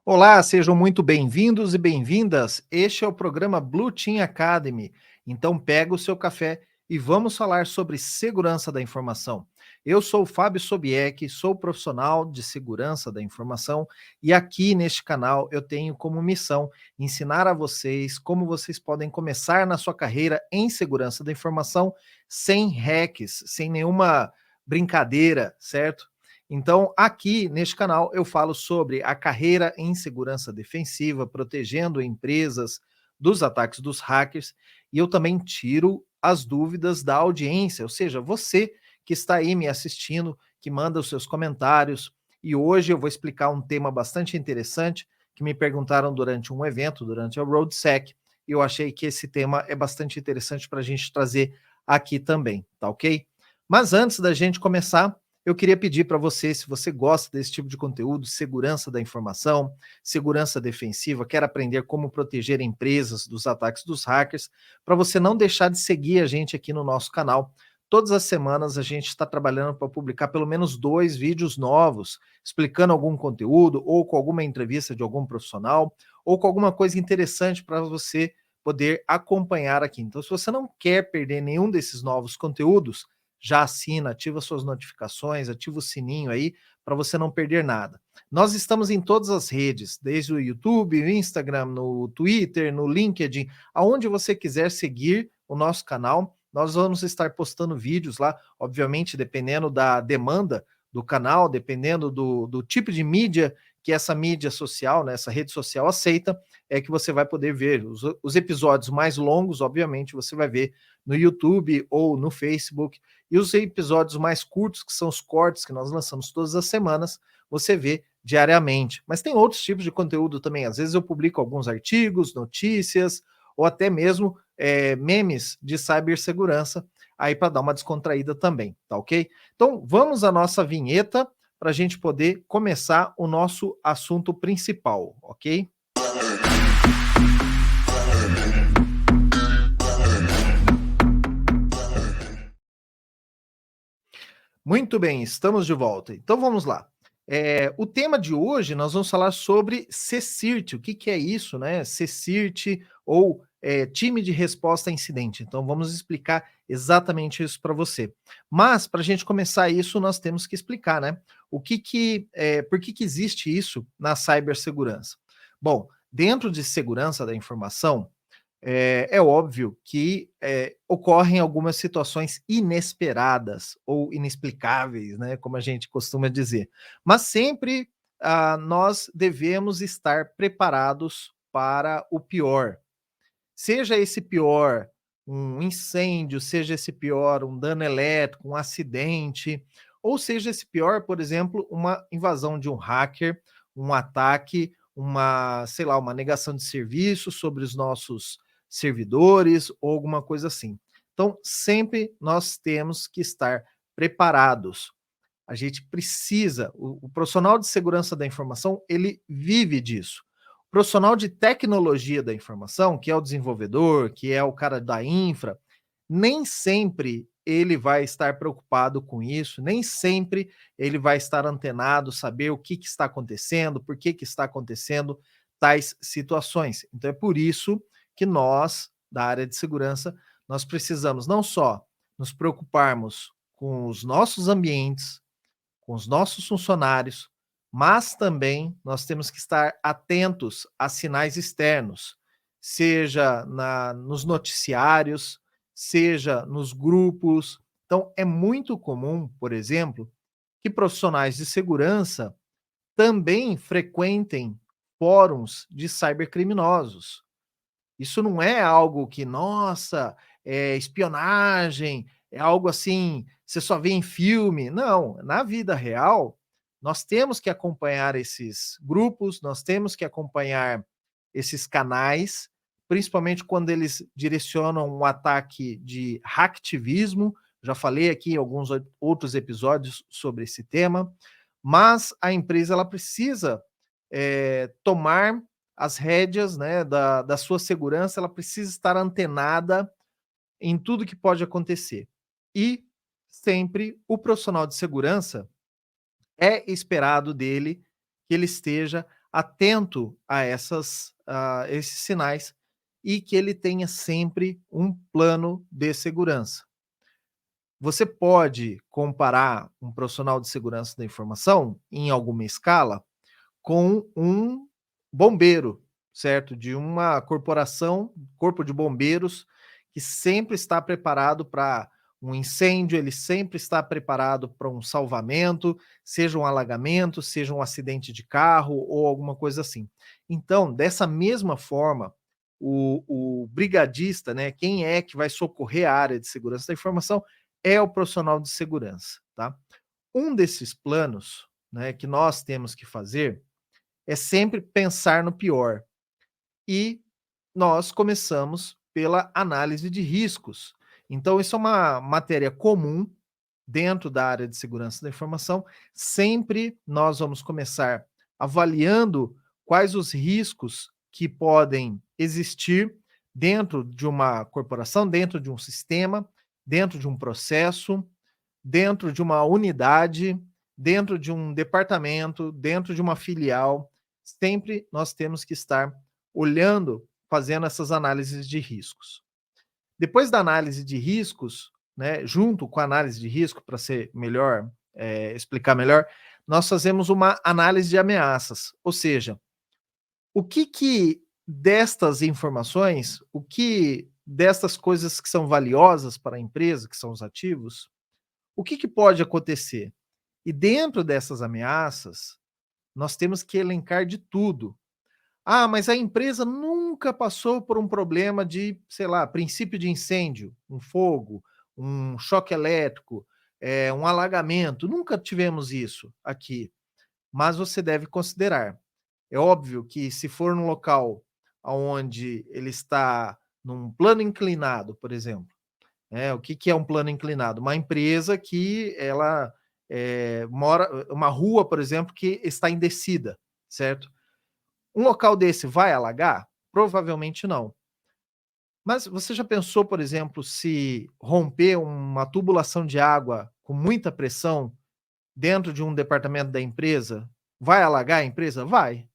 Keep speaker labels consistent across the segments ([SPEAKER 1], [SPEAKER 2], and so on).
[SPEAKER 1] Olá, sejam muito bem-vindos e bem-vindas. Este é o programa Blue Team Academy. Então, pega o seu café e vamos falar sobre segurança da informação. Eu sou o Fábio Sobieski, sou profissional de segurança da informação e aqui neste canal eu tenho como missão ensinar a vocês como vocês podem começar na sua carreira em segurança da informação sem hacks, sem nenhuma brincadeira, certo? Então, aqui neste canal eu falo sobre a carreira em segurança defensiva, protegendo empresas dos ataques dos hackers, e eu também tiro as dúvidas da audiência, ou seja, você que está aí me assistindo, que manda os seus comentários. E hoje eu vou explicar um tema bastante interessante que me perguntaram durante um evento, durante a RoadSec, e eu achei que esse tema é bastante interessante para a gente trazer aqui também, tá ok? Mas antes da gente começar, eu queria pedir para você, se você gosta desse tipo de conteúdo, segurança da informação, segurança defensiva, quer aprender como proteger empresas dos ataques dos hackers, para você não deixar de seguir a gente aqui no nosso canal. Todas as semanas a gente está trabalhando para publicar pelo menos 2 vídeos novos, explicando algum conteúdo, ou com alguma entrevista de algum profissional, ou com alguma coisa interessante para você poder acompanhar aqui. Então, se você não quer perder nenhum desses novos conteúdos, já assina, ativa suas notificações, ativa o sininho aí para você não perder nada. Nós estamos em todas as redes, desde o YouTube, o Instagram, no Twitter, no LinkedIn, aonde você quiser seguir o nosso canal, nós vamos estar postando vídeos lá, obviamente dependendo da demanda do canal, dependendo do tipo de mídia que essa mídia social, né, essa rede social aceita, é que você vai poder ver. Os episódios mais longos, obviamente, você vai ver no YouTube ou no Facebook, e os episódios mais curtos, que são os cortes que nós lançamos todas as semanas, você vê diariamente. Mas tem outros tipos de conteúdo também. Às vezes eu publico alguns artigos, notícias, ou até mesmo memes de cibersegurança, aí para dar uma descontraída também, tá ok? Então vamos à nossa vinheta para a gente poder começar o nosso assunto principal, ok? Muito bem, estamos de volta. Então vamos lá. O tema de hoje nós vamos falar sobre CSIRT. O que, que é isso, né? CSIRT ou time de resposta a incidente. Então vamos explicar exatamente isso para você. Mas para a gente começar isso, nós temos que explicar, né? Por que existe isso na cibersegurança? Bom, dentro de segurança da informação, é óbvio que ocorrem algumas situações inesperadas ou inexplicáveis, né, como a gente costuma dizer. Mas sempre nós devemos estar preparados para o pior. Seja esse pior um incêndio, seja esse pior um dano elétrico, um acidente, ou seja esse pior, por exemplo, uma invasão de um hacker, um ataque, uma, sei lá, uma negação de serviço sobre os nossos servidores ou alguma coisa assim. Então, sempre nós temos que estar preparados. A gente precisa, o profissional de segurança da informação, ele vive disso. O profissional de tecnologia da informação, que é o desenvolvedor, que é o cara da infra, nem sempre ele vai estar preocupado com isso, nem sempre ele vai estar antenado, saber o que está acontecendo, por que está acontecendo tais situações. Então é por isso que nós, da área de segurança, nós precisamos não só nos preocuparmos com os nossos ambientes, com os nossos funcionários, mas também nós temos que estar atentos a sinais externos, seja nos noticiários, seja nos grupos. Então, é muito comum, por exemplo, que profissionais de segurança também frequentem fóruns de cybercriminosos. Isso não é algo que, nossa, é espionagem, é algo assim, você só vê em filme. Não, na vida real, nós temos que acompanhar esses grupos, nós temos que acompanhar esses canais, principalmente quando eles direcionam um ataque de hacktivismo. Já falei aqui em alguns outros episódios sobre esse tema, mas a empresa ela precisa tomar as rédeas, né, da sua segurança, ela precisa estar antenada em tudo que pode acontecer. E sempre o profissional de segurança é esperado dele que ele esteja atento a esses sinais e que ele tenha sempre um plano de segurança. Você pode comparar um profissional de segurança da informação, em alguma escala, com um bombeiro, certo? De uma corporação, corpo de bombeiros, que sempre está preparado para um incêndio, ele sempre está preparado para um salvamento, seja um alagamento, seja um acidente de carro ou alguma coisa assim. Então, dessa mesma forma, o brigadista, né, quem é que vai socorrer a área de segurança da informação, é o profissional de segurança, tá? Um desses planos, né, que nós temos que fazer é sempre pensar no pior. E nós começamos pela análise de riscos. Então, isso é uma matéria comum dentro da área de segurança da informação. Sempre nós vamos começar avaliando quais os riscos que podem existir dentro de uma corporação, dentro de um sistema, dentro de um processo, dentro de uma unidade, dentro de um departamento, dentro de uma filial. Sempre nós temos que estar olhando, fazendo essas análises de riscos. Depois da análise de riscos, né, junto com a análise de risco, para ser melhor, explicar melhor, nós fazemos uma análise de ameaças, ou seja, o que que destas informações, o que destas coisas que são valiosas para a empresa, que são os ativos, o que que pode acontecer? E dentro dessas ameaças, nós temos que elencar de tudo. Ah, mas a empresa nunca passou por um problema de, sei lá, princípio de incêndio, um fogo, um choque elétrico, um alagamento. Nunca tivemos isso aqui. Mas você deve considerar. É óbvio que se for num local onde ele está num plano inclinado, por exemplo, o que, que é um plano inclinado? Uma empresa que ela mora, uma rua, por exemplo, que está em descida, certo? Um local desse vai alagar? Provavelmente não. Mas você já pensou, por exemplo, se romper uma tubulação de água com muita pressão dentro de um departamento da empresa, vai alagar a empresa? Vai.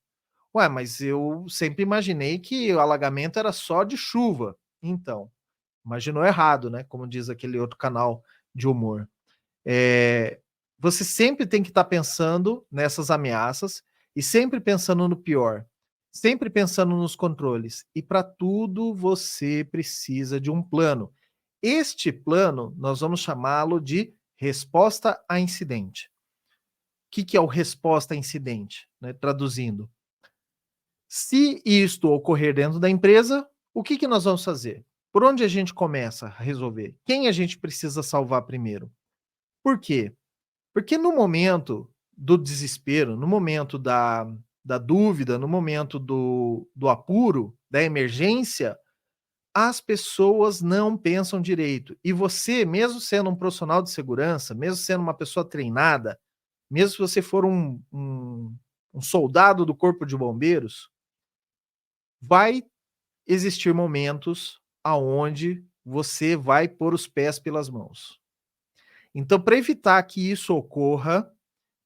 [SPEAKER 1] Ué, mas eu sempre imaginei que o alagamento era só de chuva. Então, imaginou errado, né? Como diz aquele outro canal de humor. Eh, Você sempre tem que estar pensando nessas ameaças e sempre pensando no pior, sempre pensando nos controles. E para tudo você precisa de um plano. Este plano nós vamos chamá-lo de resposta a incidente. O que, que é o resposta a incidente? Né? Traduzindo, se isto ocorrer dentro da empresa, o que, que nós vamos fazer? Por onde a gente começa a resolver? Quem a gente precisa salvar primeiro? Por quê? Porque no momento do desespero, no momento da dúvida, no momento do apuro, da emergência, as pessoas não pensam direito. E você, mesmo sendo um profissional de segurança, mesmo sendo uma pessoa treinada, mesmo se você for um soldado do corpo de bombeiros, vai existir momentos aonde você vai pôr os pés pelas mãos. Então, para evitar que isso ocorra,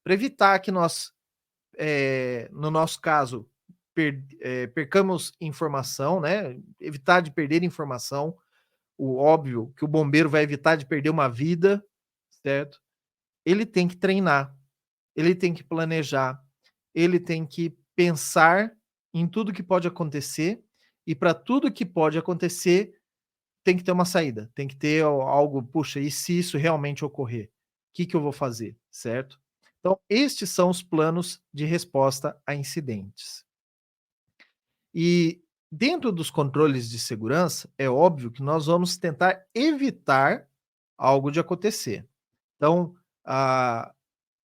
[SPEAKER 1] para evitar que nós, no nosso caso, percamos informação, né? Evitar de perder informação. O óbvio que o bombeiro vai evitar de perder uma vida, certo? Ele tem que treinar, ele tem que planejar, ele tem que pensar em tudo que pode acontecer e para tudo que pode acontecer tem que ter uma saída, tem que ter algo, puxa, e se isso realmente ocorrer? O que, que eu vou fazer, certo? Então, estes são os planos de resposta a incidentes. E dentro dos controles de segurança, é óbvio que nós vamos tentar evitar algo de acontecer. Então,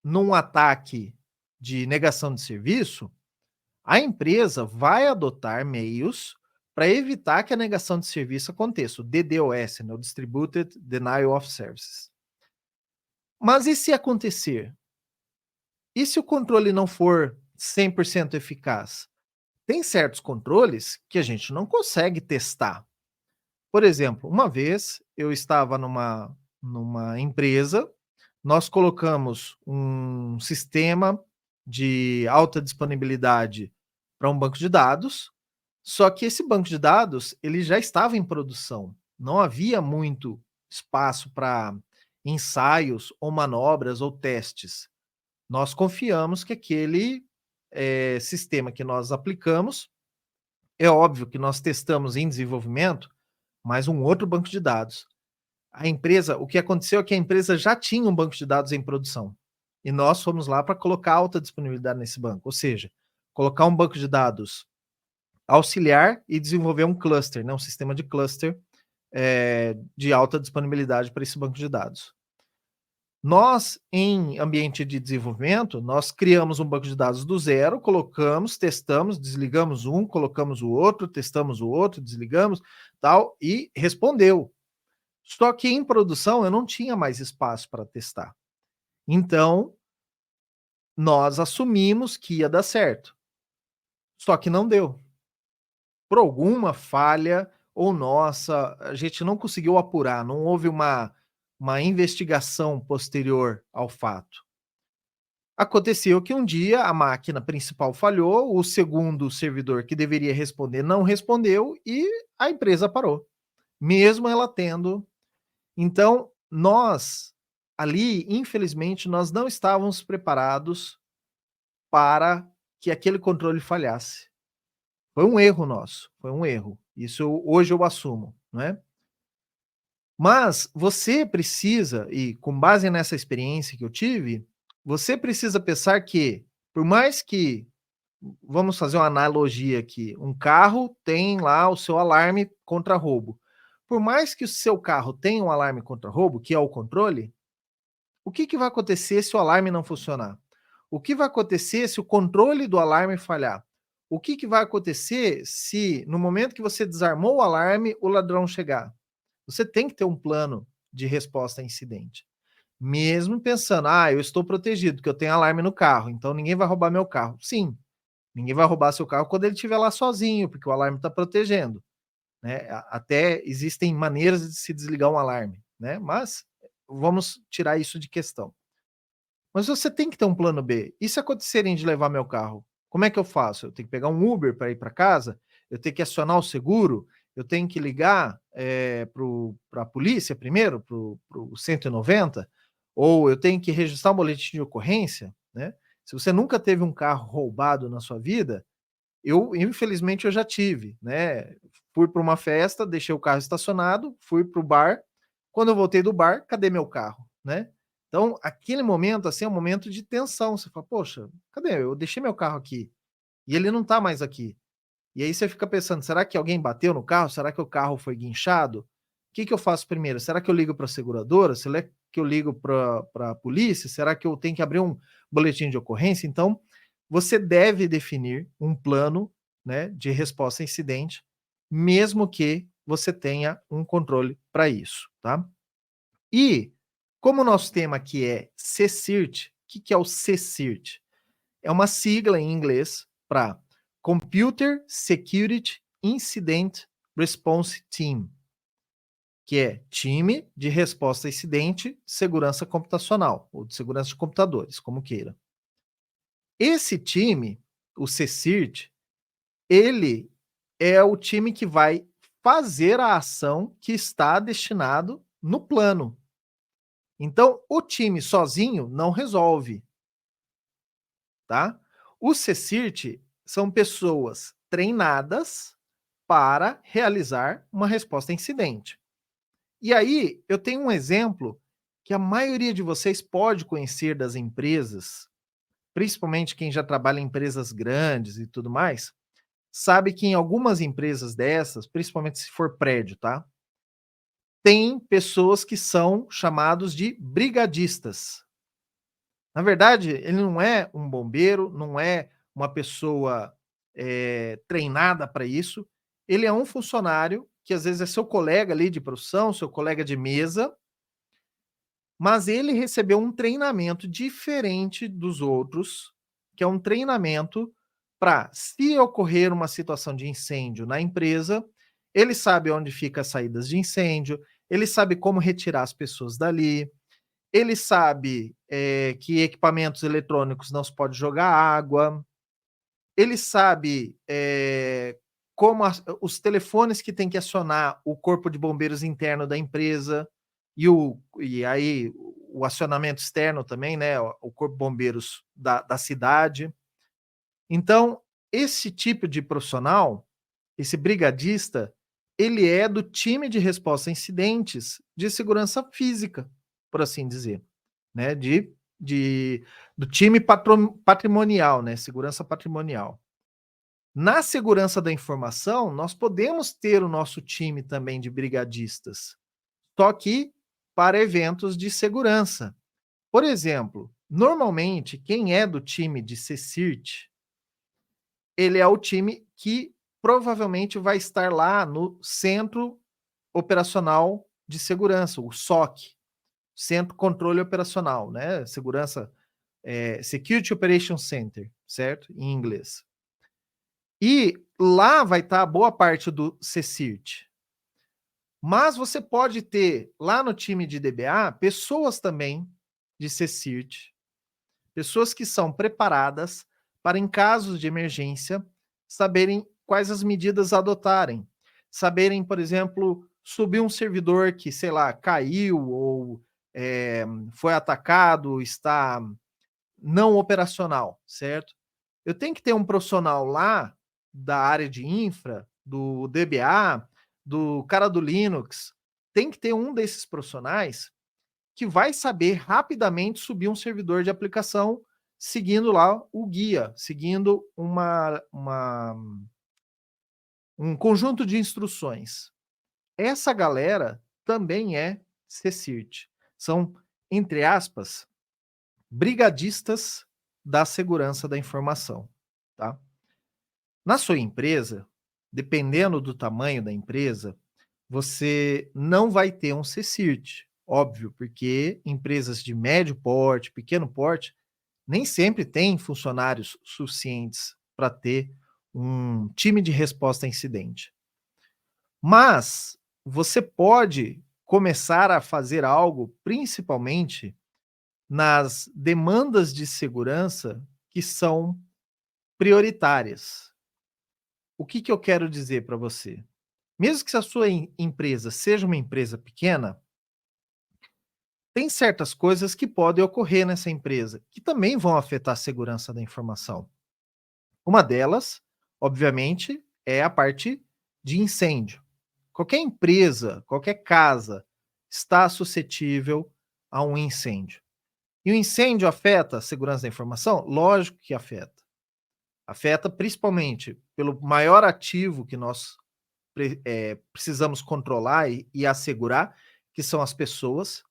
[SPEAKER 1] num ataque de negação de serviço, a empresa vai adotar meios para evitar que a negação de serviço aconteça, o DDoS, né, o Distributed Denial of Services. Mas e se acontecer? E se o controle não for 100% eficaz? Tem certos controles que a gente não consegue testar. Por exemplo, uma vez eu estava numa empresa, nós colocamos um sistema de alta disponibilidade para um banco de dados, só que esse banco de dados, ele já estava em produção. Não havia muito espaço para ensaios ou manobras ou testes. Nós confiamos que aquele, sistema que nós aplicamos, é óbvio que nós testamos em desenvolvimento, mas um outro banco de dados. A empresa, o que aconteceu é que a empresa já tinha um banco de dados em produção. E nós fomos lá para colocar alta disponibilidade nesse banco, ou seja, colocar um banco de dados auxiliar e desenvolver um cluster, né, um sistema de cluster, de alta disponibilidade para esse banco de dados. Nós, em ambiente de desenvolvimento, nós criamos um banco de dados do zero, colocamos, testamos, desligamos um, colocamos o outro, testamos o outro, desligamos, tal, e respondeu. Só que em produção eu não tinha mais espaço para testar. Então, nós assumimos que ia dar certo. Só que não deu. Por alguma falha ou nossa, a gente não conseguiu apurar, não houve uma investigação posterior ao fato. Aconteceu que um dia a máquina principal falhou, o segundo servidor que deveria responder não respondeu e a empresa parou, mesmo ela tendo. Então, nós ali, infelizmente, nós não estávamos preparados para que aquele controle falhasse. Foi um erro nosso, foi um erro. Isso hoje eu assumo, né? Mas você precisa, e com base nessa experiência que eu tive, você precisa pensar que, por mais que, vamos fazer uma analogia aqui, um carro tem lá o seu alarme contra roubo. Por mais que o seu carro tenha um alarme contra roubo, que é o controle, o que, que vai acontecer se o alarme não funcionar? O que vai acontecer se o controle do alarme falhar? O que, que vai acontecer se, no momento que você desarmou o alarme, o ladrão chegar? Você tem que ter um plano de resposta a incidente. Mesmo pensando, eu estou protegido, porque eu tenho alarme no carro, então ninguém vai roubar meu carro. Sim, ninguém vai roubar seu carro quando ele estiver lá sozinho, porque o alarme está protegendo. Né? Até existem maneiras de se desligar um alarme, né? Mas vamos tirar isso de questão. Mas você tem que ter um plano B. E se acontecerem de levar meu carro? Como é que eu faço? Eu tenho que pegar um Uber para ir para casa? Eu tenho que acionar o seguro? Eu tenho que ligar para a polícia primeiro, para o 190? Ou eu tenho que registrar um boletim de ocorrência? Né? Se você nunca teve um carro roubado na sua vida, infelizmente, eu já tive. Né? Fui para uma festa, deixei o carro estacionado, fui para o bar. Quando eu voltei do bar, cadê meu carro? Né? Então, aquele momento, assim, é um momento de tensão. Você fala, poxa, cadê? Eu deixei meu carro aqui e ele não está mais aqui. E aí você fica pensando, será que alguém bateu no carro? Será que o carro foi guinchado? O que, que eu faço primeiro? Será que eu ligo para a seguradora? Será que eu ligo para a polícia? Será que eu tenho que abrir um boletim de ocorrência? Então, você deve definir um plano, né, de resposta a incidente, mesmo que você tenha um controle para isso, tá? E como o nosso tema aqui é CSIRT, o que, que é o CSIRT? É uma sigla em inglês para Computer Security Incident Response Team, que é time de resposta a incidente, segurança computacional, ou de segurança de computadores, como queira. Esse time, o CSIRT, ele é o time que vai fazer a ação que está destinado no plano. Então, o time sozinho não resolve, tá? O CSIRT são pessoas treinadas para realizar uma resposta a incidente. E aí, eu tenho um exemplo que a maioria de vocês pode conhecer das empresas, principalmente quem já trabalha em empresas grandes e tudo mais, sabe que em algumas empresas dessas, principalmente se for prédio, tá? Tem pessoas que são chamados de brigadistas. Na verdade, ele não é um bombeiro, não é uma pessoa treinada para isso. Ele é um funcionário que às vezes é seu colega ali de profissão, seu colega de mesa, mas ele recebeu um treinamento diferente dos outros, que é um treinamento para, se ocorrer uma situação de incêndio na empresa, ele sabe onde fica as saídas de incêndio, ele sabe como retirar as pessoas dali, Ele sabe, que equipamentos eletrônicos não se pode jogar água, ele sabe, como os telefones que tem que acionar o corpo de bombeiros interno da empresa, e aí o acionamento externo também, né, o corpo de bombeiros da cidade. Então, esse tipo de profissional, esse brigadista, ele é do time de resposta a incidentes de segurança física, por assim dizer, né, de do time patrimonial, né, segurança patrimonial. Na segurança da informação, nós podemos ter o nosso time também de brigadistas, só que para eventos de segurança. Por exemplo, normalmente quem é do time de CSIRT, ele é o time que provavelmente vai estar lá no Centro Operacional de Segurança, o SOC, Centro Controle Operacional, né? Segurança, Security Operations Center, certo? Em inglês. E lá vai estar boa parte do CSIRT. Mas você pode ter lá no time de DBA pessoas também de CSIRT, pessoas que são preparadas para, em casos de emergência, saberem quais as medidas adotarem. Saberem, por exemplo, subir um servidor que, sei lá, caiu ou foi atacado, está não operacional, certo? Eu tenho que ter um profissional lá da área de infra, do DBA, do cara do Linux, tem que ter um desses profissionais que vai saber rapidamente subir um servidor de aplicação seguindo lá o guia, seguindo um conjunto de instruções. Essa galera também é CSIRT. São, entre aspas, brigadistas da segurança da informação, tá? Na sua empresa, dependendo do tamanho da empresa, você não vai ter um CSIRT, óbvio, porque empresas de médio porte, pequeno porte, nem sempre têm funcionários suficientes para ter um time de resposta a incidente. Mas você pode começar a fazer algo, principalmente nas demandas de segurança que são prioritárias. O que eu quero dizer para você? Mesmo que a sua empresa seja uma empresa pequena, tem certas coisas que podem ocorrer nessa empresa que também vão afetar a segurança da informação. Uma delas, obviamente, é a parte de incêndio. Qualquer empresa, qualquer casa está suscetível a um incêndio. E o incêndio afeta a segurança da informação? Lógico que afeta. Afeta principalmente pelo maior ativo que nós precisamos controlar e assegurar, que são as pessoas,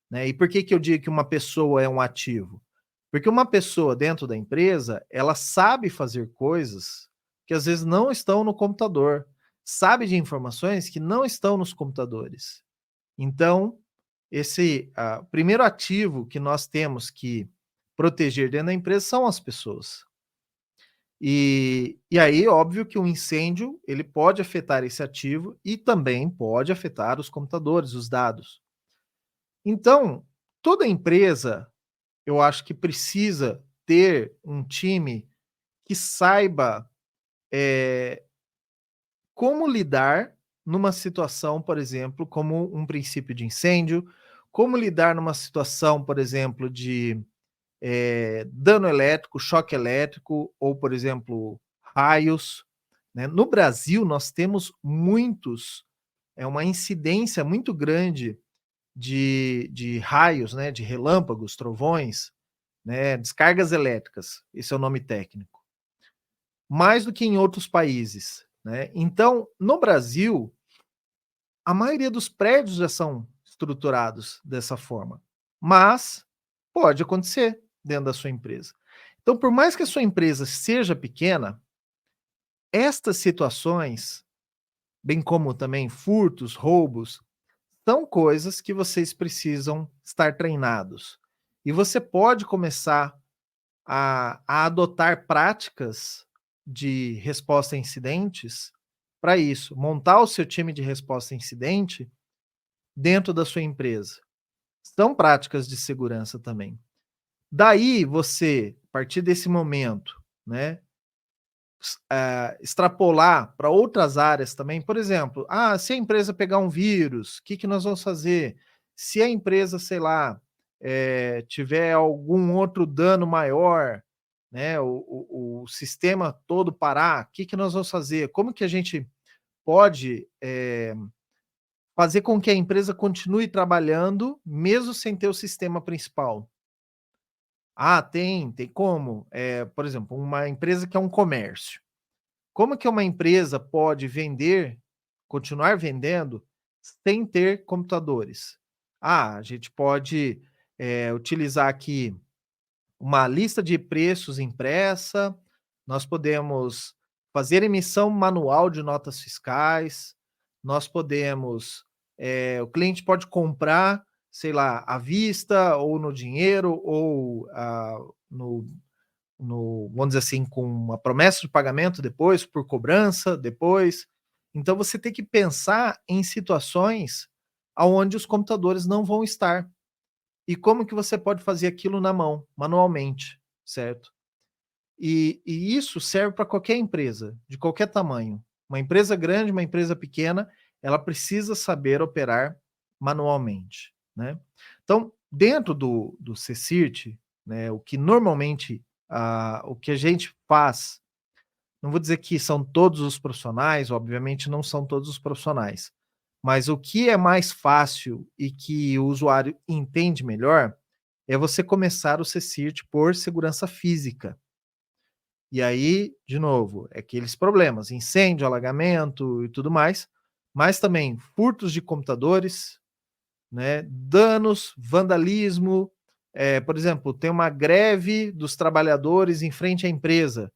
[SPEAKER 1] né? E por que eu digo que uma pessoa é um ativo? Porque uma pessoa dentro da empresa, ela sabe fazer coisas que às vezes não estão no computador, sabe de informações que não estão nos computadores. Então, esse primeiro ativo que nós temos que proteger dentro da empresa são as pessoas. E aí, óbvio que um incêndio, ele pode afetar esse ativo e também pode afetar os computadores, os dados. Então, toda empresa, eu acho que precisa ter um time que saiba, eh, como lidar numa situação, por exemplo, como um princípio de incêndio, como lidar numa situação, por exemplo, de dano elétrico, choque elétrico ou, por exemplo, raios, né? No Brasil, nós temos muitos, uma incidência muito grande de raios, né? De relâmpagos, trovões, né? Descargas elétricas, esse é o nome técnico, mais do que em outros países, né? Então, no Brasil, a maioria dos prédios já são estruturados dessa forma, mas pode acontecer dentro da sua empresa. Então, por mais que a sua empresa seja pequena, estas situações, bem como também furtos, roubos, são coisas que vocês precisam estar treinados. E você pode começar a adotar práticas de resposta a incidentes para isso, montar o seu time de resposta a incidente dentro da sua empresa. São práticas de segurança também. Daí você, a partir desse momento, né, extrapolar para outras áreas também, por exemplo, se a empresa pegar um vírus, o que que nós vamos fazer? Se a empresa, sei lá, tiver algum outro dano maior, né, o sistema todo parar, o que que nós vamos fazer? Como que a gente pode, fazer com que a empresa continue trabalhando, mesmo sem ter o sistema principal? Tem como. Por exemplo, uma empresa que é um comércio. Como que uma empresa pode vender, continuar vendendo, sem ter computadores? A gente pode, utilizar aqui uma lista de preços impressa, nós podemos fazer emissão manual de notas fiscais, nós podemos, o cliente pode comprar, sei lá, à vista ou no dinheiro ou, no vamos dizer assim, com uma promessa de pagamento depois, por cobrança depois. Então você tem que pensar em situações aonde os computadores não vão estar. E como que você pode fazer aquilo na mão, manualmente, certo? E isso serve para qualquer empresa, de qualquer tamanho. Uma empresa grande, uma empresa pequena, ela precisa saber operar manualmente, né. Então, dentro do CSIRT, né, o que normalmente, o que a gente faz, não vou dizer que são todos os profissionais, obviamente não são todos os profissionais, mas o que é mais fácil e que o usuário entende melhor, é você começar o CSIRT por segurança física. E aí, de novo, é aqueles problemas, incêndio, alagamento e tudo mais, mas também furtos de computadores, né, danos, vandalismo, por exemplo, tem uma greve dos trabalhadores em frente à empresa,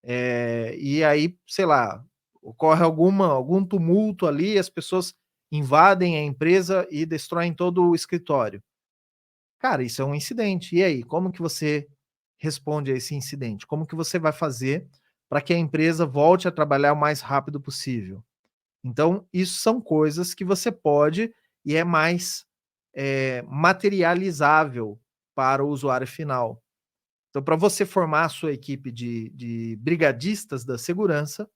[SPEAKER 1] e aí, sei lá, ocorre algum tumulto ali, as pessoas invadem a empresa e destroem todo o escritório. Cara, isso é um incidente. E aí, como que você responde a esse incidente? Como que você vai fazer para que a empresa volte a trabalhar o mais rápido possível? Então, isso são coisas que você pode e é mais, materializável para o usuário final. Então, para você formar a sua equipe de brigadistas da segurança,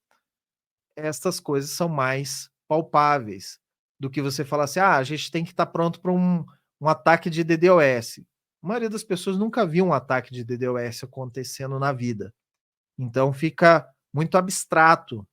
[SPEAKER 1] estas coisas são mais palpáveis do que você falar assim: a gente tem que estar pronto para um ataque de DDoS. A maioria das pessoas nunca viu um ataque de DDoS acontecendo na vida, então fica muito abstrato.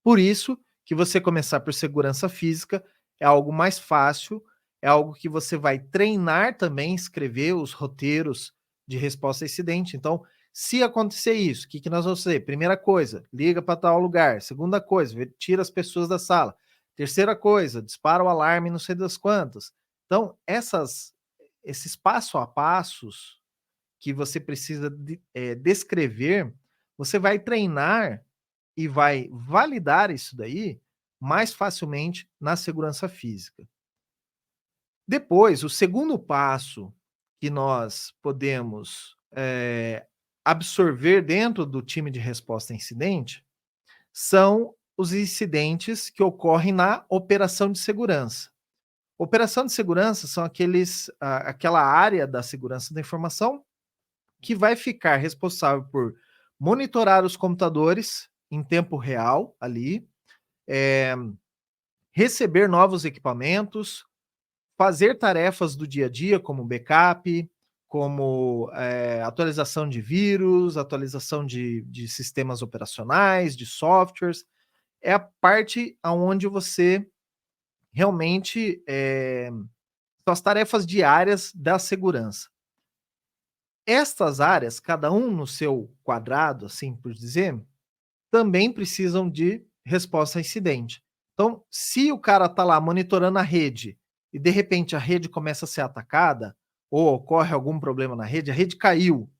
[SPEAKER 1] Por isso que você começar por segurança física é algo mais fácil, é algo que você vai treinar também, escrever os roteiros de resposta a incidente. Então, se acontecer isso, o que que nós vamos fazer? Primeira coisa, liga para tal lugar. Segunda coisa, tira as pessoas da sala. Terceira coisa, dispara o alarme não sei das quantas. Então, esses passo a passos que você precisa descrever, você vai treinar e vai validar isso daí mais facilmente na segurança física. Depois, o segundo passo que nós podemos, absorver dentro do time de resposta a incidente, são os incidentes que ocorrem na operação de segurança. Operação de segurança são aquela área da segurança da informação que vai ficar responsável por monitorar os computadores em tempo real ali, eh, receber novos equipamentos, fazer tarefas do dia a dia, como backup, como atualização de vírus, atualização de sistemas operacionais, de softwares. É a parte aonde você realmente são as tarefas diárias da segurança. Estas áreas, cada um no seu quadrado, assim por dizer, também precisam de resposta a incidente. Então, se o cara está lá monitorando a rede e de repente a rede começa a ser atacada ou ocorre algum problema na rede, a rede caiu, o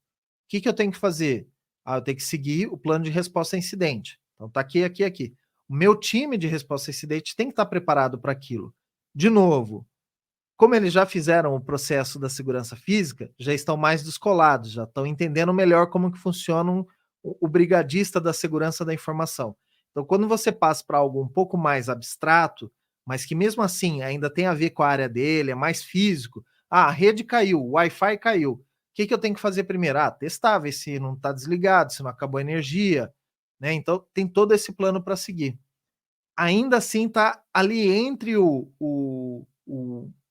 [SPEAKER 1] que que eu tenho que fazer? Eu tenho que seguir o plano de resposta a incidente. Então tá aqui, aqui, aqui. O meu time de resposta a incidente tem que estar preparado para aquilo. De novo, como eles já fizeram o processo da segurança física, já estão mais descolados, já estão entendendo melhor como que funciona o brigadista da segurança da informação. Então, quando você passa para algo um pouco mais abstrato, mas que mesmo assim ainda tem a ver com a área dele, é mais físico. Ah, a rede caiu, o Wi-Fi caiu. O que que eu tenho que fazer primeiro? Ah, testar, ver se não está desligado, se não acabou a energia, né? Então tem todo esse plano para seguir. Ainda assim está ali entre o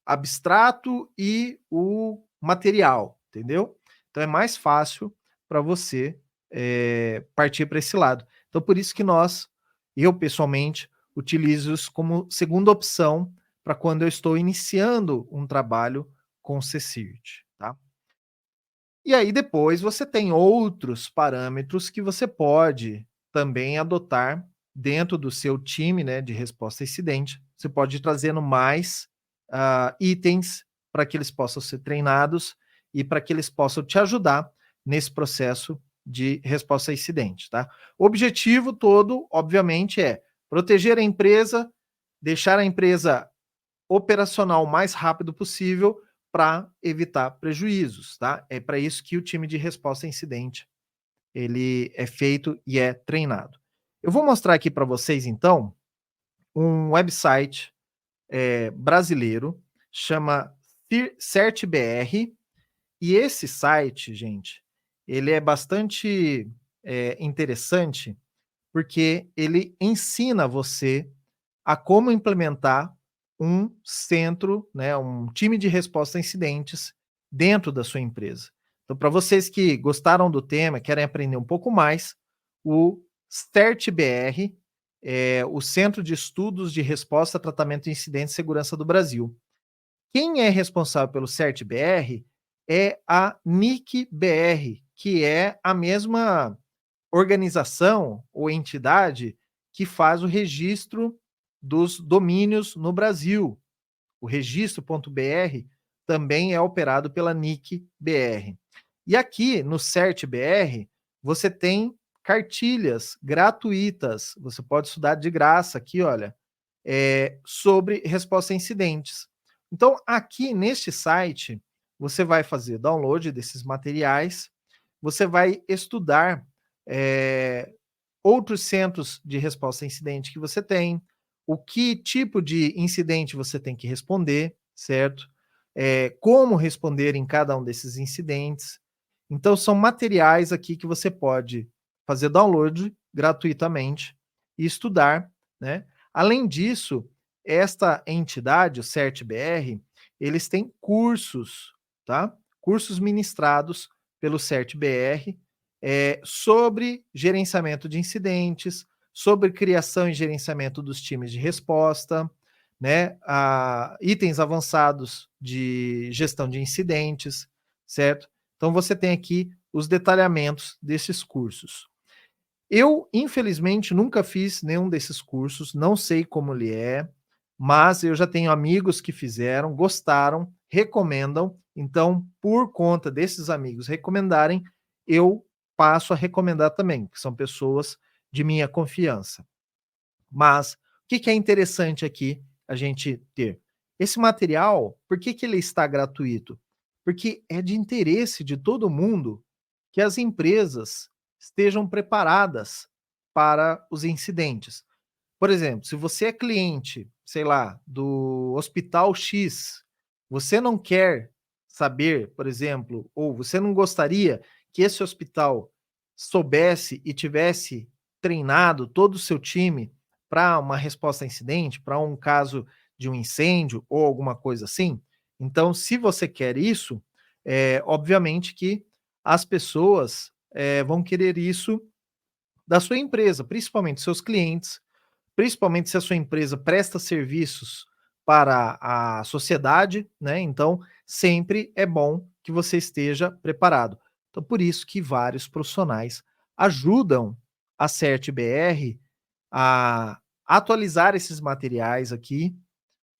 [SPEAKER 1] abstrato e o material, entendeu? Então é mais fácil para você partir para esse lado. Então por isso que eu pessoalmente, utilizo isso como segunda opção para quando eu estou iniciando um trabalho com C-Sirt, tá? E aí depois você tem outros parâmetros que você pode também adotar dentro do seu time, né, de resposta a incidente. Você pode ir trazendo mais itens para que eles possam ser treinados e para que eles possam te ajudar nesse processo de resposta a incidente, tá? O objetivo todo, obviamente, é proteger a empresa, deixar a empresa operacional o mais rápido possível para evitar prejuízos, tá? É para isso que o time de resposta a incidente ele é feito e é treinado. Eu vou mostrar aqui para vocês então um website brasileiro, chama CertBR, e esse site, gente, ele é bastante interessante porque ele ensina você a como implementar um centro, né, um time de resposta a incidentes dentro da sua empresa. Então, para vocês que gostaram do tema, querem aprender um pouco mais, o CertBR é o Centro de Estudos de Resposta, Tratamento de Incidentes e Segurança do Brasil. Quem é responsável pelo CertBR é a NIC-BR, que é a mesma organização ou entidade que faz o registro dos domínios no Brasil. O registro.br também é operado pela NIC-BR. E aqui no CertBR, você tem cartilhas gratuitas, você pode estudar de graça aqui, olha, sobre resposta a incidentes. Então, aqui neste site, você vai fazer download desses materiais, você vai estudar outros centros de resposta a incidente que você tem, o que tipo de incidente você tem que responder, certo? Como responder em cada um desses incidentes. Então, são materiais aqui que você pode fazer download gratuitamente e estudar, né? Além disso, esta entidade, o CertBR, eles têm cursos, tá? Cursos ministrados pelo CertBR sobre gerenciamento de incidentes, sobre criação e gerenciamento dos times de resposta, né? Itens avançados de gestão de incidentes, certo? Então você tem aqui os detalhamentos desses cursos. Eu, infelizmente, nunca fiz nenhum desses cursos, não sei como ele é, mas eu já tenho amigos que fizeram, gostaram, recomendam. Então, por conta desses amigos recomendarem, eu passo a recomendar também, que são pessoas de minha confiança. Mas o que que é interessante aqui a gente ter? Esse material, por que que ele está gratuito? Porque é de interesse de todo mundo que as empresas estejam preparadas para os incidentes. Por exemplo, se você é cliente, sei lá, do hospital X, você não quer saber, por exemplo, ou você não gostaria que esse hospital soubesse e tivesse treinado todo o seu time para uma resposta a incidente, para um caso de um incêndio ou alguma coisa assim. Então, se você quer isso, obviamente que as pessoas vão querer isso da sua empresa, principalmente seus clientes, principalmente se a sua empresa presta serviços para a sociedade, né? Então, sempre é bom que você esteja preparado. Então, por isso que vários profissionais ajudam a CertBR a atualizar esses materiais aqui,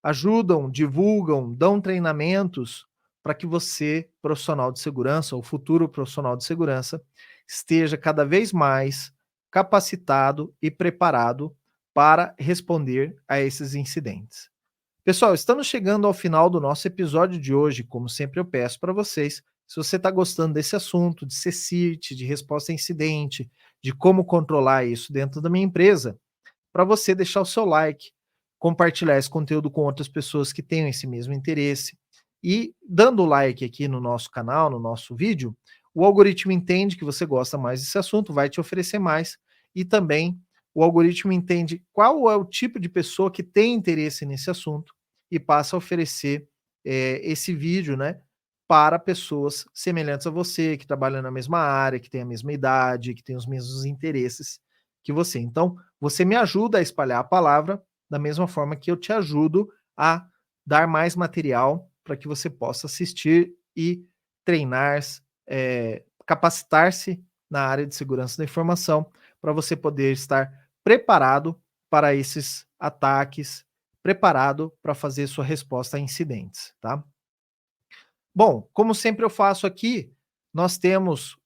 [SPEAKER 1] ajudam, divulgam, dão treinamentos para que você, profissional de segurança ou futuro profissional de segurança, esteja cada vez mais capacitado e preparado para responder a esses incidentes. Pessoal, estamos chegando ao final do nosso episódio de hoje. Como sempre, eu peço para vocês, se você está gostando desse assunto, de CSIRT, de resposta a incidente, de como controlar isso dentro da minha empresa, para você deixar o seu like, compartilhar esse conteúdo com outras pessoas que tenham esse mesmo interesse. E dando like aqui no nosso canal, no nosso vídeo, o algoritmo entende que você gosta mais desse assunto, vai te oferecer mais, e também o algoritmo entende qual é o tipo de pessoa que tem interesse nesse assunto e passa a oferecer esse vídeo, né, para pessoas semelhantes a você, que trabalham na mesma área, que têm a mesma idade, que têm os mesmos interesses que você. Então, você me ajuda a espalhar a palavra da mesma forma que eu te ajudo a dar mais material para que você possa assistir e treinar, capacitar-se na área de segurança da informação, para você poder estar preparado para esses ataques, preparado para fazer sua resposta a incidentes, tá? Bom, como sempre eu faço aqui, nós temos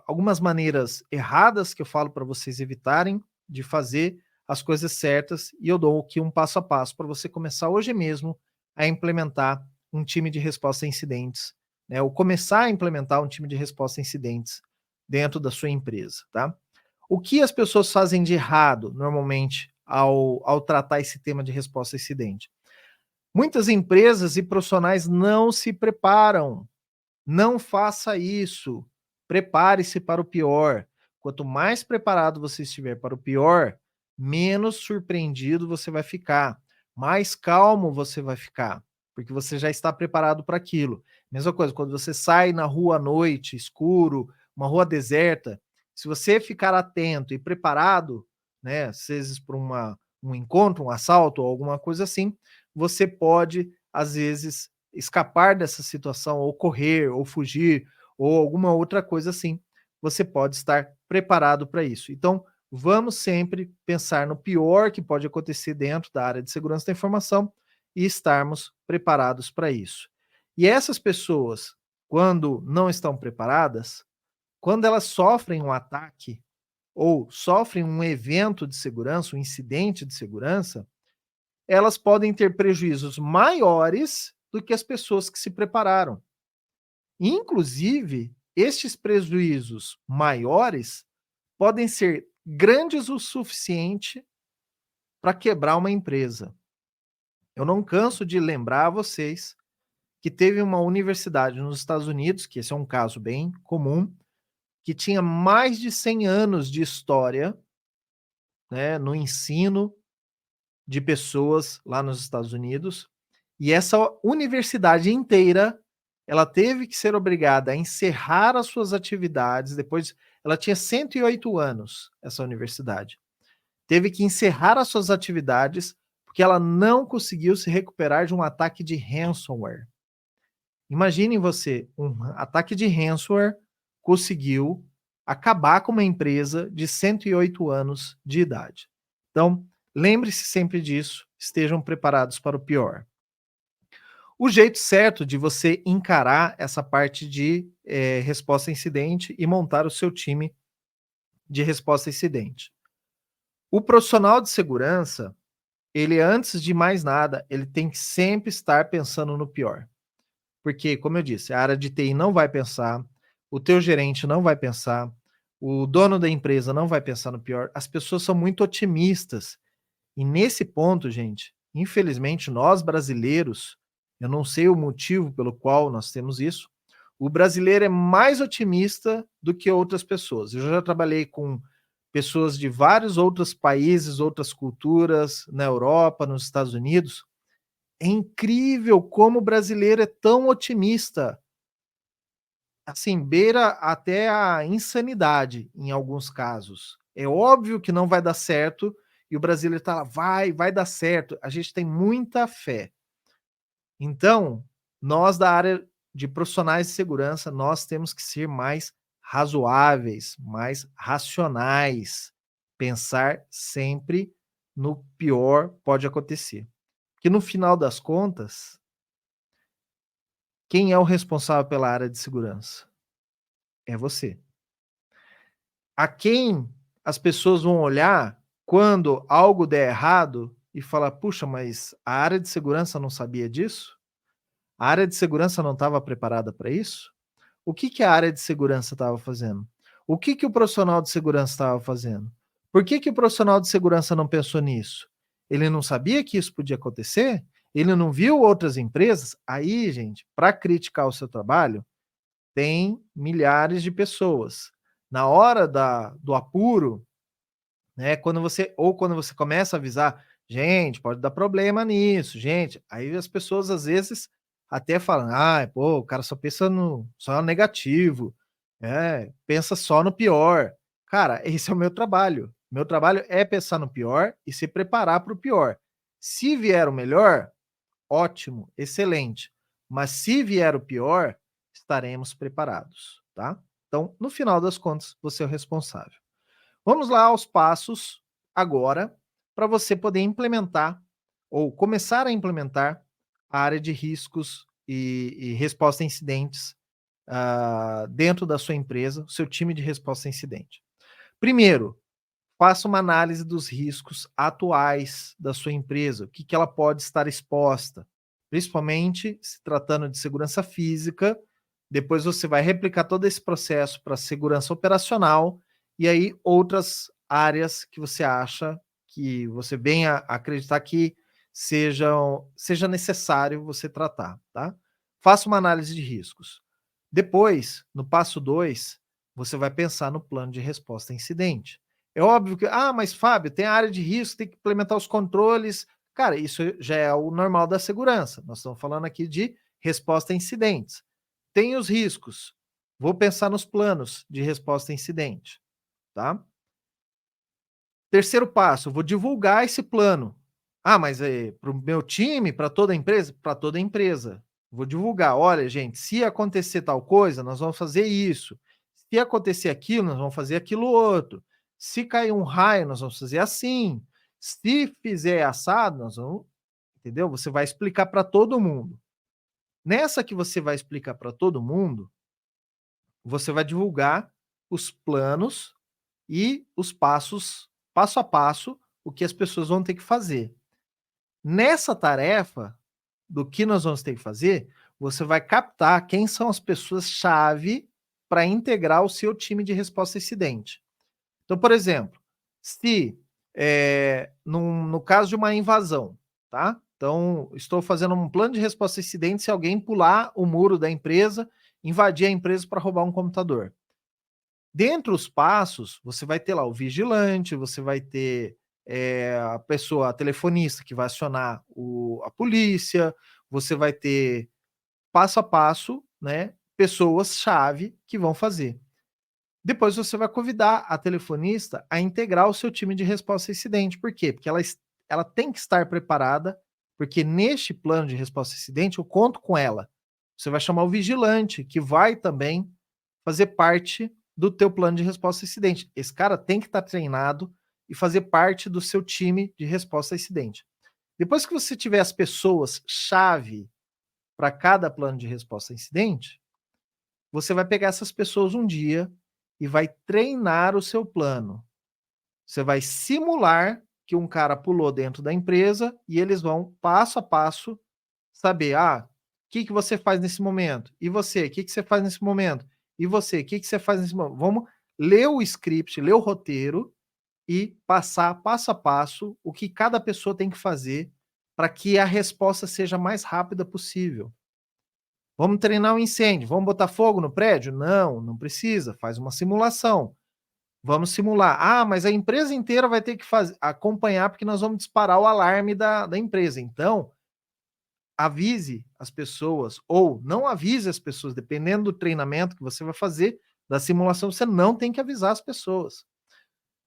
[SPEAKER 1] algumas maneiras erradas que eu falo para vocês evitarem de fazer as coisas certas, e eu dou aqui um passo a passo para você começar hoje mesmo a implementar um time de resposta a incidentes, né? Ou começar a implementar um time de resposta a incidentes dentro da sua empresa, tá? O que as pessoas fazem de errado normalmente ao tratar esse tema de resposta a incidente? Muitas empresas e profissionais não se preparam. Não faça isso. Prepare-se para o pior. Quanto mais preparado você estiver para o pior, menos surpreendido você vai ficar, mais calmo você vai ficar, porque você já está preparado para aquilo. Mesma coisa, quando você sai na rua à noite, escuro, uma rua deserta, se você ficar atento e preparado, né, às vezes para um encontro, um assalto ou alguma coisa assim, você pode, às vezes, escapar dessa situação, ou correr, ou fugir, ou alguma outra coisa assim. Você pode estar preparado para isso. Então, vamos sempre pensar no pior que pode acontecer dentro da área de segurança da informação e estarmos preparados para isso. E essas pessoas, quando não estão preparadas, quando elas sofrem um ataque ou sofrem um evento de segurança, um incidente de segurança, elas podem ter prejuízos maiores do que as pessoas que se prepararam. Inclusive, estes prejuízos maiores podem ser grandes o suficiente para quebrar uma empresa. Eu não canso de lembrar a vocês que teve uma universidade nos Estados Unidos, que esse é um caso bem comum, que tinha mais de 100 anos de história, né, no ensino de pessoas lá nos Estados Unidos, e essa universidade inteira, ela teve que ser obrigada a encerrar as suas atividades, depois ela tinha 108 anos, essa universidade. Teve que encerrar as suas atividades, porque ela não conseguiu se recuperar de um ataque de ransomware. Imaginem você, um ataque de ransomware conseguiu acabar com uma empresa de 108 anos de idade. Então, lembre-se sempre disso, estejam preparados para o pior. O jeito certo de você encarar essa parte de resposta a incidente e montar o seu time de resposta a incidente. O profissional de segurança, ele antes de mais nada, ele tem que sempre estar pensando no pior. Porque, como eu disse, a área de TI não vai pensar, o teu gerente não vai pensar, o dono da empresa não vai pensar no pior. As pessoas são muito otimistas. E nesse ponto, gente, infelizmente, nós brasileiros, eu não sei o motivo pelo qual nós temos isso, o brasileiro é mais otimista do que outras pessoas. Eu já trabalhei com pessoas de vários outros países, outras culturas, na Europa, nos Estados Unidos. É incrível como o brasileiro é tão otimista. Assim, beira até a insanidade em alguns casos. É óbvio que não vai dar certo e o brasileiro está lá, vai dar certo. A gente tem muita fé. Então, nós da área de profissionais de segurança, nós temos que ser mais razoáveis, mais racionais. Pensar sempre no pior pode acontecer. Que no final das contas, quem é o responsável pela área de segurança? É você. A quem as pessoas vão olhar quando algo der errado e falar: "Puxa, mas a área de segurança não sabia disso? A área de segurança não estava preparada para isso?" O que que a área de segurança estava fazendo? O que que o profissional de segurança estava fazendo? Por que que o profissional de segurança não pensou nisso? Ele não sabia que isso podia acontecer? Ele não viu outras empresas? Aí, gente, para criticar o seu trabalho, tem milhares de pessoas. Na hora do apuro, né, quando você começa a avisar, gente, pode dar problema nisso, gente. Aí as pessoas às vezes até falam, ah, pô, o cara só pensa só no negativo, pensa só no pior. Cara, esse é o meu trabalho. Meu trabalho é pensar no pior e se preparar para o pior. Se vier o melhor, ótimo, excelente. Mas se vier o pior, estaremos preparados, tá? Então, no final das contas, você é o responsável. Vamos lá aos passos agora para você poder implementar ou começar a implementar a área de riscos e resposta a incidentes dentro da sua empresa, o seu time de resposta a incidente. Primeiro, faça uma análise dos riscos atuais da sua empresa, o que, que ela pode estar exposta, principalmente se tratando de segurança física. Depois você vai replicar todo esse processo para segurança operacional e aí outras áreas que você acha que você venha a acreditar que seja necessário você tratar, tá? Faça uma análise de riscos. Depois, no passo 2, você vai pensar no plano de resposta a incidente. É óbvio que, mas Fábio, tem a área de risco, tem que implementar os controles. Cara, isso já é o normal da segurança. Nós estamos falando aqui de resposta a incidentes. Tem os riscos. Vou pensar nos planos de resposta a incidente, tá? Terceiro passo, vou divulgar esse plano. Mas para o meu time, para toda a empresa? Para toda a empresa. Vou divulgar. Olha, gente, se acontecer tal coisa, nós vamos fazer isso. Se acontecer aquilo, nós vamos fazer aquilo outro. Se cair um raio, nós vamos fazer assim. Se fizer assado, nós vamos. Entendeu? Você vai explicar para todo mundo. Nessa que você vai explicar para todo mundo, você vai divulgar os planos e os passos, passo a passo, o que as pessoas vão ter que fazer. Nessa tarefa, do que nós vamos ter que fazer, você vai captar quem são as pessoas-chave para integrar o seu time de resposta a incidente. Então, por exemplo, se no caso de uma invasão, tá? Então, estou fazendo um plano de resposta a incidente se alguém pular o muro da empresa, invadir a empresa para roubar um computador. Dentre os passos, você vai ter lá o vigilante, você vai ter a pessoa, a telefonista que vai acionar a polícia, você vai ter passo a passo, né, pessoas-chave que vão fazer. Depois você vai convidar a telefonista a integrar o seu time de resposta a incidente. Por quê? Porque ela tem que estar preparada, porque neste plano de resposta a incidente eu conto com ela. Você vai chamar o vigilante, que vai também fazer parte do teu plano de resposta a incidente. Esse cara tem que estar treinado e fazer parte do seu time de resposta a incidente. Depois que você tiver as pessoas-chave para cada plano de resposta a incidente, você vai pegar essas pessoas um dia e vai treinar o seu plano. Você vai simular que um cara pulou dentro da empresa e eles vão, passo a passo, saber, o que você faz nesse momento? E você, o que você faz nesse momento? E você, o que você faz nesse momento? Vamos ler o script, ler o roteiro e passar passo a passo o que cada pessoa tem que fazer para que a resposta seja mais rápida possível. Vamos treinar um incêndio, vamos botar fogo no prédio? Não, não precisa, faz uma simulação. Vamos simular. Mas a empresa inteira vai ter que acompanhar porque nós vamos disparar o alarme da empresa. Então, avise as pessoas ou não avise as pessoas, dependendo do treinamento que você vai fazer, da simulação, você não tem que avisar as pessoas.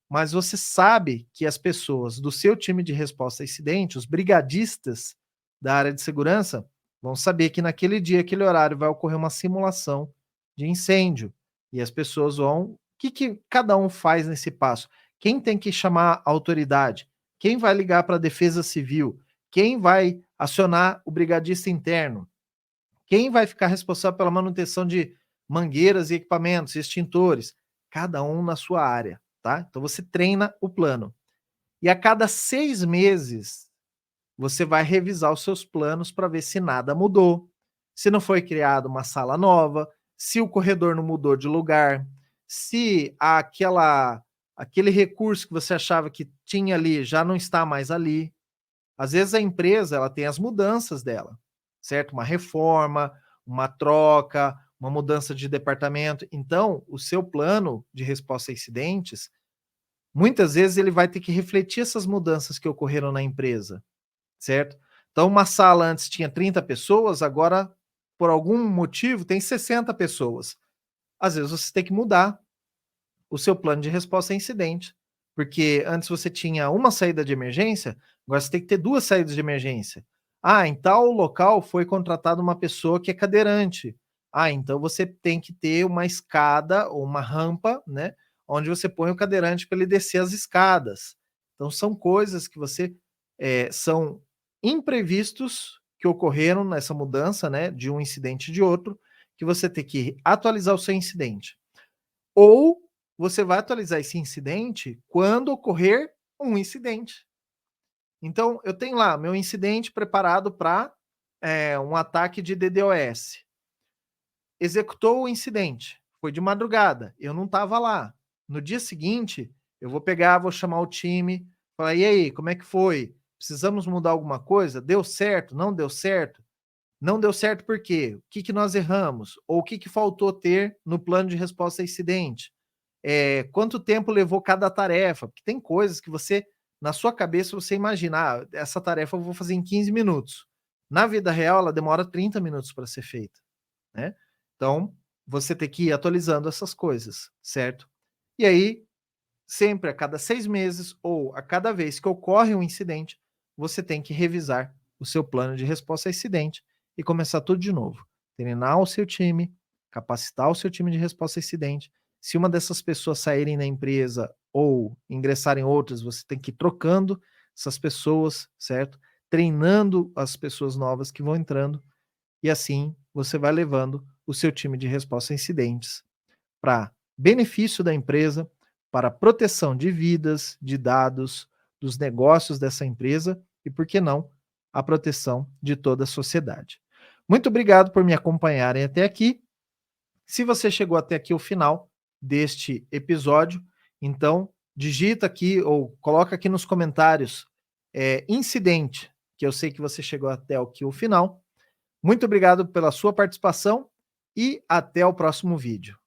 [SPEAKER 1] Mas você sabe que as pessoas do seu time de resposta a incidente, os brigadistas da área de segurança, vão saber que naquele dia, aquele horário, vai ocorrer uma simulação de incêndio. E as pessoas vão. O que cada um faz nesse passo? Quem tem que chamar a autoridade? Quem vai ligar para a Defesa Civil? Quem vai acionar o brigadista interno? Quem vai ficar responsável pela manutenção de mangueiras e equipamentos, extintores? Cada um na sua área, tá? Então você treina o plano. E a cada 6 meses, você vai revisar os seus planos para ver se nada mudou, se não foi criada uma sala nova, se o corredor não mudou de lugar, se aquele recurso que você achava que tinha ali já não está mais ali. Às vezes a empresa ela tem as mudanças dela, certo? Uma reforma, uma troca, uma mudança de departamento. Então, o seu plano de resposta a incidentes, muitas vezes ele vai ter que refletir essas mudanças que ocorreram na empresa, certo? Então, uma sala antes tinha 30 pessoas, agora, por algum motivo, tem 60 pessoas. Às vezes você tem que mudar o seu plano de resposta a incidente, porque antes você tinha uma saída de emergência, agora você tem que ter duas saídas de emergência. Ah, em tal local foi contratada uma pessoa que é cadeirante. Ah, então você tem que ter uma escada ou uma rampa, né, onde você põe o cadeirante para ele descer as escadas. Então são coisas que você são imprevistos que ocorreram nessa mudança, né, de um incidente de outro, que você tem que atualizar o seu incidente. Ou você vai atualizar esse incidente quando ocorrer um incidente. Então, eu tenho lá meu incidente preparado para um ataque de DDoS. Executou o incidente, foi de madrugada, eu não estava lá. No dia seguinte, eu vou pegar, vou chamar o time, falar: e aí, como é que foi? Precisamos mudar alguma coisa? Deu certo? Não deu certo? Não deu certo por quê? O que, que nós erramos? Ou o que, que faltou ter no plano de resposta a incidente? Quanto tempo levou cada tarefa? Porque tem coisas que você, na sua cabeça, você imagina, ah, essa tarefa eu vou fazer em 15 minutos. Na vida real, ela demora 30 minutos para ser feita, né? Então, você tem que ir atualizando essas coisas, certo? E aí, sempre a cada 6 meses ou a cada vez que ocorre um incidente, você tem que revisar o seu plano de resposta a incidente e começar tudo de novo. Treinar o seu time, capacitar o seu time de resposta a incidente. Se uma dessas pessoas saírem da empresa ou ingressarem outras, você tem que ir trocando essas pessoas, certo? Treinando as pessoas novas que vão entrando e assim você vai levando o seu time de resposta a incidentes para benefício da empresa, para proteção de vidas, de dados, dos negócios dessa empresa e, por que não, a proteção de toda a sociedade. Muito obrigado por me acompanharem até aqui. Se você chegou até aqui o final deste episódio, então digita aqui ou coloca aqui nos comentários incidente, que eu sei que você chegou até aqui o final. Muito obrigado pela sua participação e até o próximo vídeo.